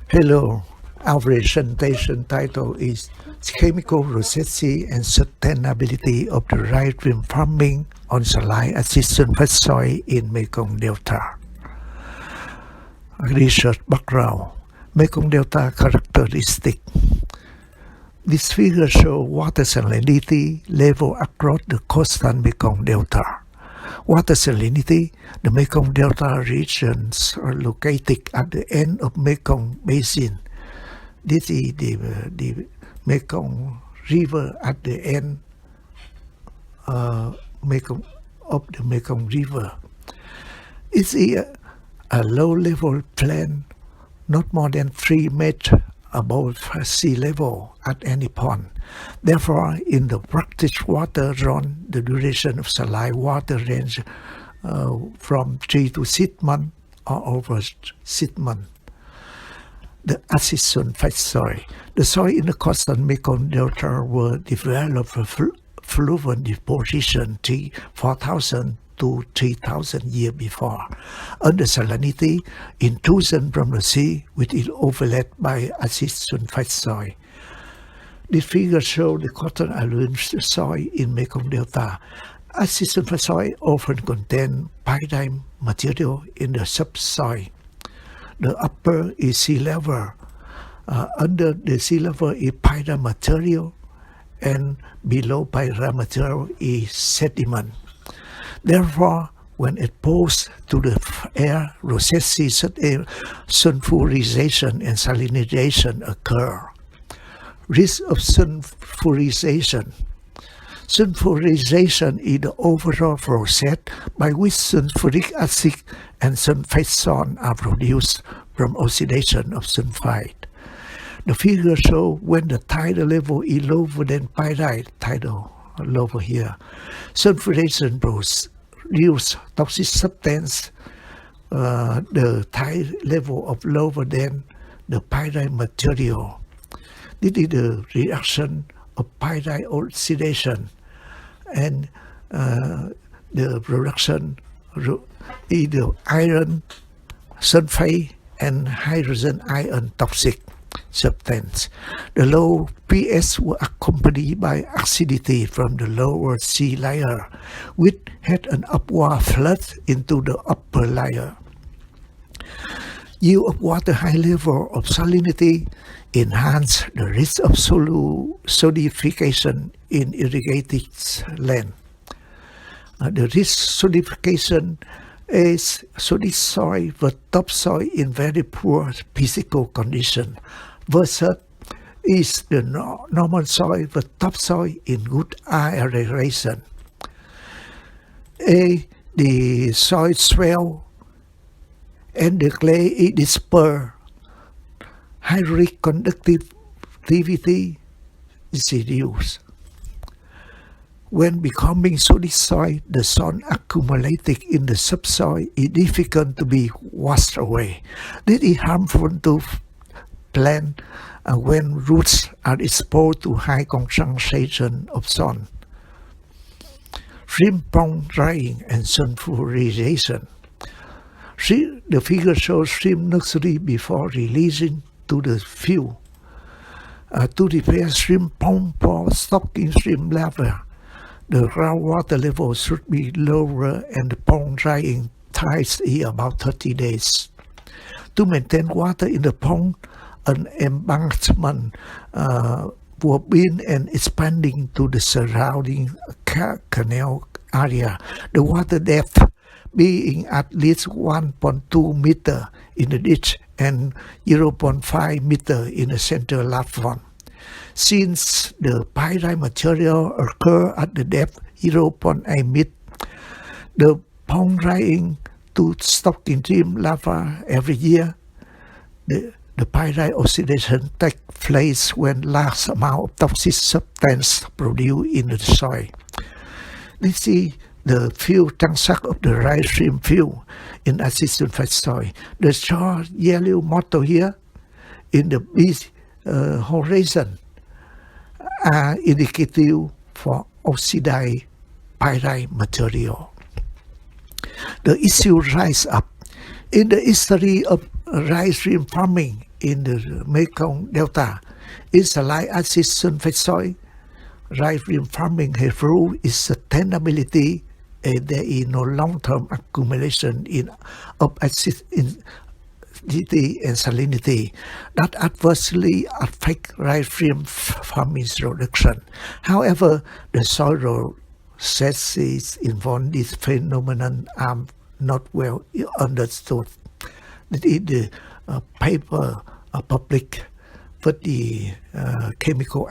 Hello, our presentation title is Chemical Rosette and Sustainability of the Rice Shrimp Farming on Saline Assisted Fed Soil in Mekong Delta. Research background: Mekong Delta characteristic. This figure shows water salinity level across the coastal Mekong Delta. Water salinity: the Mekong Delta regions are located at the end of Mekong Basin. This is the Mekong River at the end of the Mekong River. It's a low-level plain, not more than 3 meters above sea level at any point. Therefore, in the brackish water zone, the duration of saline water range from 3 to 6 months or over 6 months. The assisted fed soil. The soil in the coastal Mekong Delta were developed for fluvial deposition 4,000 to 3,000 years before. Under salinity, intrusion from the sea, which is overlaid by assisted fed soil. This figure shows the cotton alluvial soil in Mekong Delta. Assisted fed soil often contain pyrite material in the subsoil. The upper is sea level. Under the sea level is pyrite material, and below pyrite material is sediment. Therefore, when exposed to the air, rosette sulfurization and salinization occur. Risk of sulfurization. Sulfurization is the overall process by which sulfuric acid and sulfate salt are produced from oxidation of sulfide. The figure shows when the tidal level is lower than pyrite, tidal lower here. Sulfurization produces toxic substance. The tidal level of lower than the pyrite material. This is the reaction of pyrite oxidation, and the production is the iron sulfate and hydrogen ion toxic substance. The low pH were accompanied by acidity from the lower sea layer, which had an upward flood into the upper layer. Yield of water high level of salinity enhance the risk of solidification in irrigated land. The risk solidification is solid soil with topsoil in very poor physical condition versus is the normal soil with topsoil in good aeration. The soil swell and the clay is dispersed. Hydraulic conductivity is reduced. When becoming solid soil, the salt accumulated in the subsoil is difficult to be washed away. This is harmful to plants when roots are exposed to high concentration of salt. Shrimp pond drying and sulfurization. The figure shows shrimp nursery before releasing to the field. To prepare shrimp pond for stocking shrimp larvae, the groundwater level should be lower and the pond drying time is about 30 days. To maintain water in the pond, an embankment was built and expanding to the surrounding canal area. The water depth being at least 1.2 meter in the ditch and 0.5 meter in the center platform. Since the pyrite material occur at the depth 0.8 meter, the pond drying to stocking shrimp larvae every year, the pyrite oxidation takes place when large amount of toxic substance produced in the soil. Let's see the field transact of the rice shrimp field in assisted fed soil. The short yellow motto here in the horizon are indicative for oxidized pyrite material. The issue rise up. In the history of rice shrimp farming in the Mekong Delta is a light acid sulfate soil. Rice rim farming has proved its sustainability, and there is no long-term accumulation of acidity and salinity that adversely affect rice rim farming production. However, the soil processes involved in this phenomenon are not well understood. This is the paper public with the chemical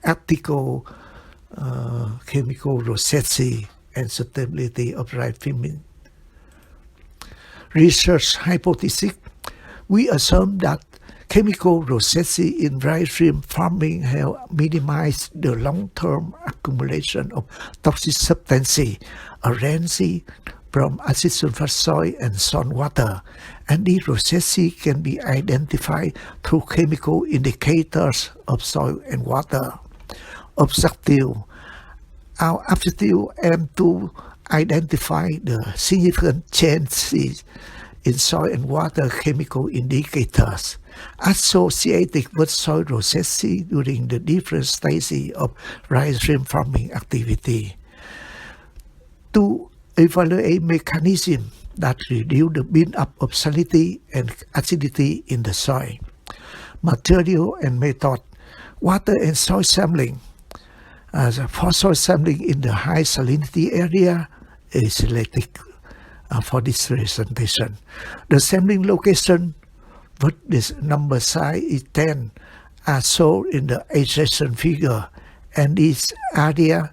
article, chemical rosette and sustainability of rice farming. Research hypothesis: we assume that chemical rosette in rice rim farming have minimized the long-term accumulation of toxic substances arising from acid sulfur soil and salt water, and these rosette can be identified through chemical indicators of soil and water. Our objective aim to identify the significant changes in soil and water chemical indicators associated with soil rosette during the different stages of rice rim farming activity. To evaluate mechanisms that reduce the build-up of salinity and acidity in the soil. Material and method: water and soil sampling. For soil sampling in the high salinity area is selected for this presentation. The sampling location with this number size is 10 are shown in the adjacent figure, and this area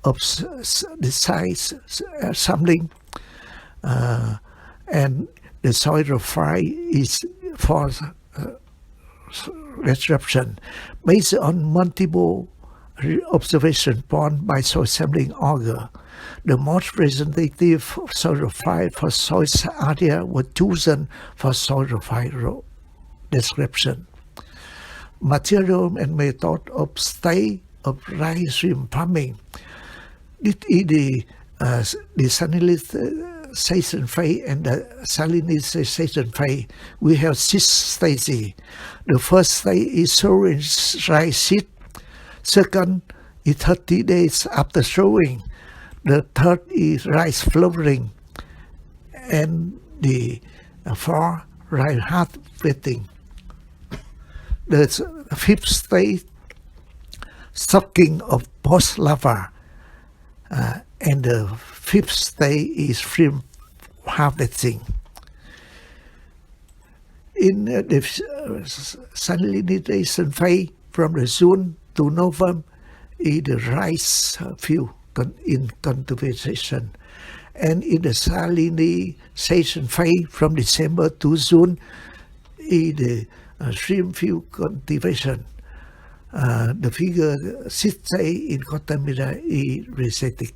of the size sampling and the soil profile is for description based on multiple observation point by soil sampling auger. The most representative soil profile for soil area was chosen for soil profile description. Material and method of stage of rice rim farming. This is the salinization phase and the salinization phase. We have 6 stages. The first stage is sowing rice seed. Second is 30 days after sowing. The third is rice flowering. And the fourth, rice harvesting. The fifth stage, stocking of post-larva. And the fifth stage is shrimp harvesting. In the salinization phase from the June to November is the rice field in cultivation. And in the salinization phase from December to June is the shrimp field cultivation. The figure 6A in cotton mirror is presented.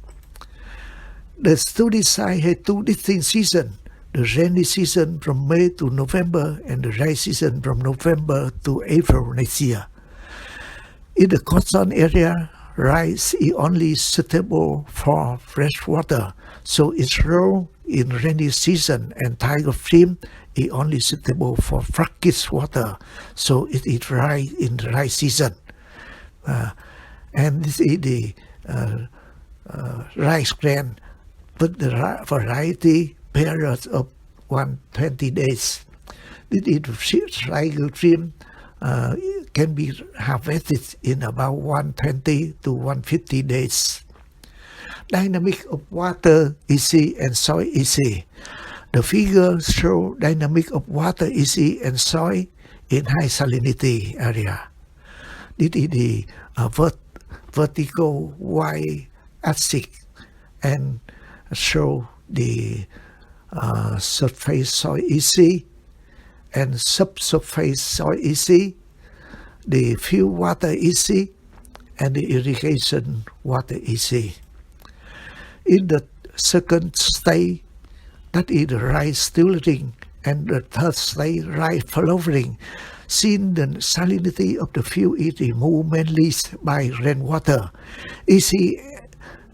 The study site had 2 distinct seasons: the rainy season from May to November and the dry season from November to April next year. In the cotton area, rice is only suitable for fresh water, so its role in rainy season, and tiger shrimp is only suitable for brackish water, so it is dry in dry season. And this is the rice grain with the variety periods of 120 days. This is tiger shrimp can be harvested in about 120 to 150 days. Dynamic of water EC and soil EC. The figures show dynamic of water EC and soil in high salinity area. This is the vertical y-axis and show the surface soil EC and subsurface soil EC, the field water EC, and the irrigation water EC. In the second stage, that is the rice stilling, and the third stage, rice flowering, since the salinity of the field is removed mainly by rainwater. EC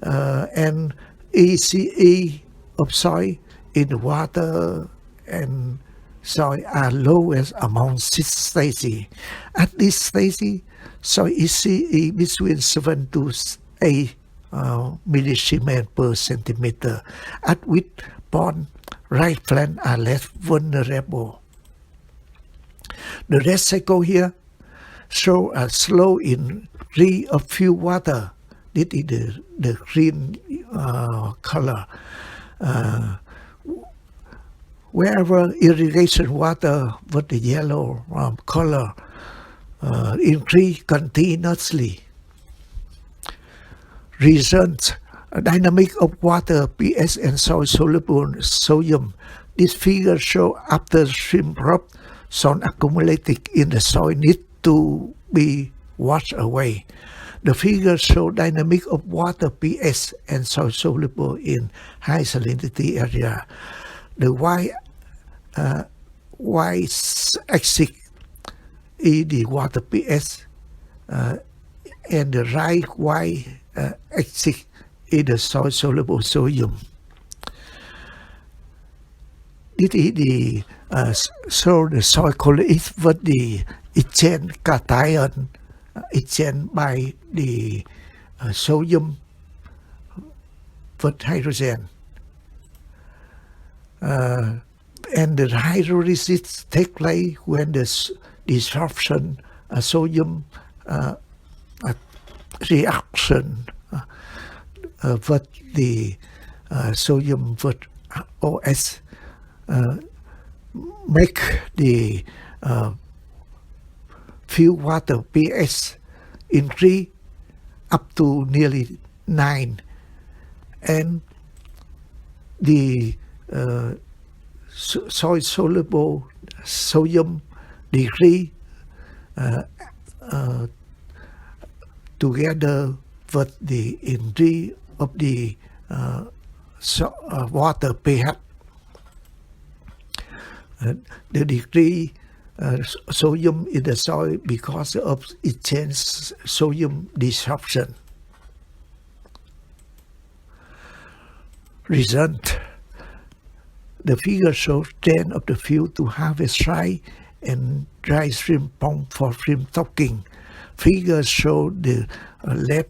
and ECE of soil in the water and soil are lowest among 6 stages. At this stage, soil is CE between 7 to 8 millisiemen per centimeter, at which point rice plants are less vulnerable. The red cycle here show a slow increase of fuel water. This is the green color. Wherever irrigation water with the yellow color increase continuously. Result, dynamic of water, pH, and soil soluble sodium. This figure show after stream drop, some accumulated in the soil need to be washed away. The figure show dynamic of water, pH, and soil soluble in high salinity area. The y-axis is the water pH, and the right y-axis is the soil soluble sodium. This is the so the soil quality with the exchange cation, exchange by the sodium with hydrogen. And the hydrolysis take place when the disruption sodium reaction with the sodium with OS make the fuel water pH increase up to nearly 9, and the soil soluble sodium decrease together with the increase of the water pH. The decrease sodium in the soil because of exchange sodium disruption. Result. The figure shows trend of the field to harvest dry and dry shrimp pond for shrimp stocking. Figures show the left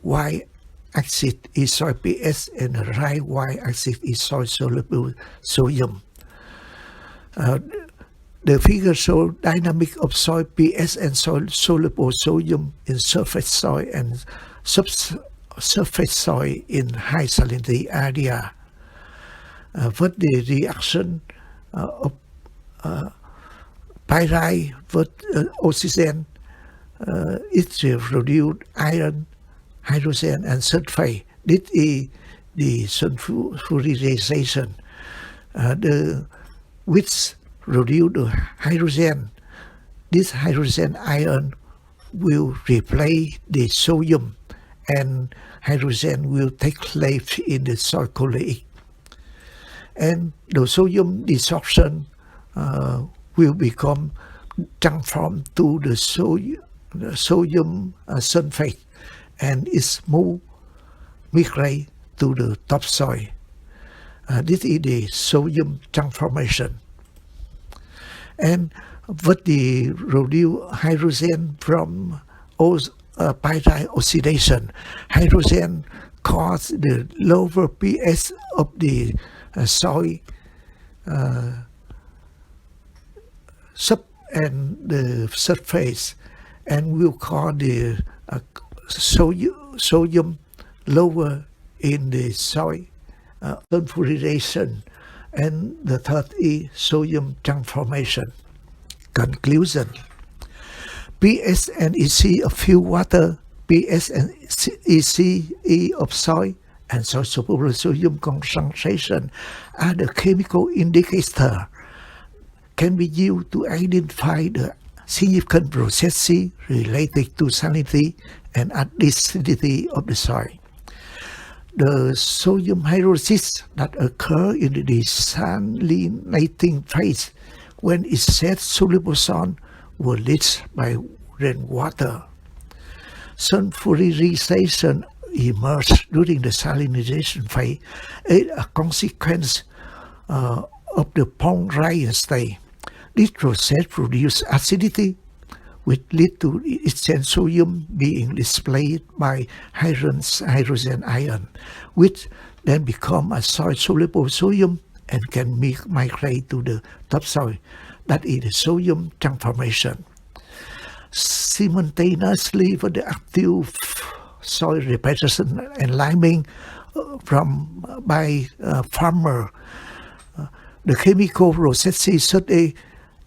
y-axis is soil pH and the right y-axis is soil soluble sodium. The figure shows dynamic of soil pH and soil soluble sodium in surface soil and subsurface soil in high salinity area. With the reaction of pyrite with oxygen, it will produce iron, hydrogen, and sulfate. This is the sulfurization. Which produce the hydrogen. This hydrogen ion will replace the sodium, and hydrogen will take place in the soil quality. And the sodium dissorption will become transformed to the sodium sulfate, and it's move migrate to the topsoil. This is the sodium transformation. And with the reduced hydrogen from pyrite oxidation, hydrogen causes the lower pH of the soil sub and the surface, and will cause the sodium lower in the soil, sulfurization, and the third is sodium transformation. Conclusion: pH and EC of fuel water, pH and EC of soil, and soil soluble sodium concentration are the chemical indicator can be used to identify the significant processes related to salinity and acidity of the soil. The sodium hydrolysis that occur in the desalinating phase when it sets soluble salt were leached by rainwater. Sulfurization emerged during the salinization phase, a consequence of the pond-dry state. This process produces acidity, which lead to exchange sodium being displaced by hydrogen ion, which then become a soil-soluble sodium and can migrate to the topsoil. That is the sodium transformation. Simultaneously with the active soil reparation and liming by farmer, the chemical processes such as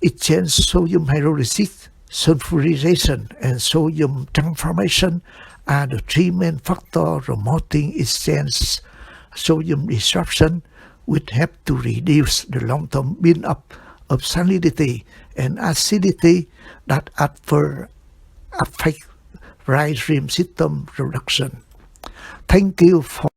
exchange sodium hydrolysis, sulfurization, and sodium transformation are the three main factors promoting exchange sodium disruption, which help to reduce the long-term build-up of salinity and acidity that affect rice stream system production. Thank you for